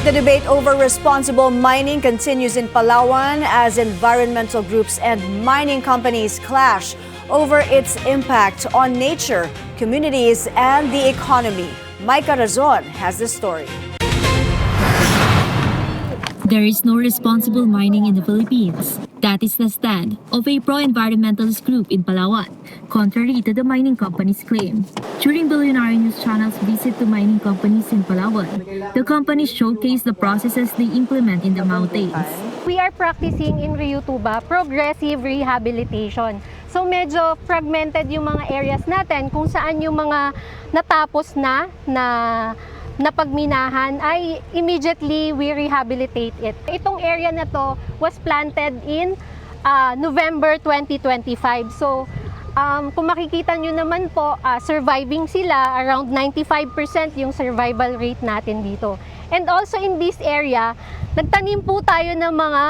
The debate over responsible mining continues in Palawan as environmental groups and mining companies clash over its impact on nature, communities, and the economy. Micah Razon has the story. There is no responsible mining in the Philippines. That is the stand of a pro-environmentalist group in Palawan, contrary to the mining company's claim. During Billionaire News Channel's visit to mining companies in Palawan, the companies showcased the processes they implement in the mountains. We are practicing in Ryutuba progressive rehabilitation. So medyo fragmented yung mga areas natin kung saan yung mga natapos na pagminahan ay immediately we rehabilitate it. Itong area na to was planted in November 2025. So kung makikita nyo naman po, surviving sila, around 95% yung survival rate natin dito. And also in this area, nagtanim po tayo ng mga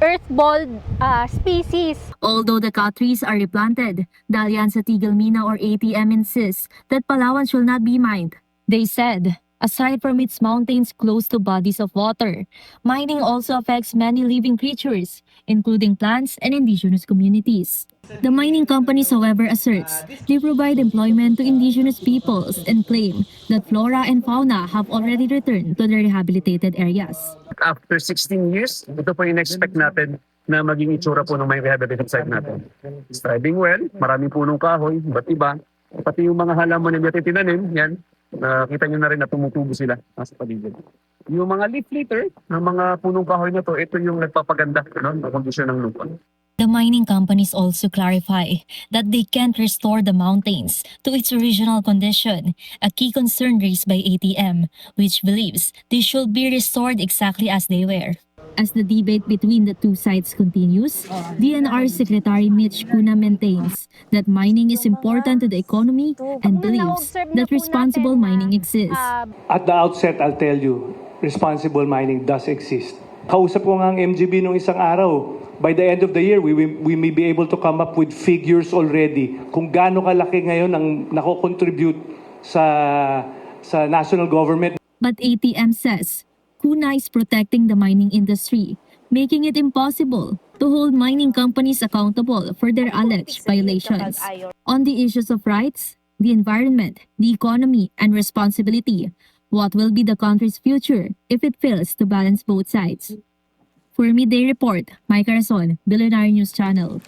earth-bolled species. Although the cut trees are replanted, the Alianza Tigil Mina or ATM insists that Palawan shall not be mined. They said, aside from its mountains close to bodies of water, mining also affects many living creatures, including plants and indigenous communities. The mining companies, however, asserts they provide employment to indigenous peoples and claim that flora and fauna have already returned to the rehabilitated areas. After 16 years, ito po yung expect natin na maging itsura po ng may rehabilitated site natin. It's thriving well, maraming punong kahoy, iba't iba. Pati yung mga halaman na natin tinanim, yan, nakita nyo na rin na tumutubo sila sa paligid. Yung mga leaf litter ng mga punong kahoy na to, ito yung nagpapaganda ng kondisyon ng lupa. The mining companies also clarify that they can't restore the mountains to its original condition, a key concern raised by ATM, which believes they should be restored exactly as they were. As the debate between the two sides continues, DNR Secretary Mitch Cuna maintains that mining is important to the economy and believes that responsible mining exists. At the outset, I'll tell you, responsible mining does exist. Kausap ko nga ang MGB nung isang araw. By the end of the year, we may be able to come up with figures already kung gaano kalaki ngayon ang nako-contribute sa national government. But ATM says Cuna is protecting the mining industry, making it impossible to hold mining companies accountable for their alleged violations. On the issues of rights, the environment, the economy, and responsibility, what will be the country's future if it fails to balance both sides? For Midday Report, Micah Razon, Billionaire News Channel.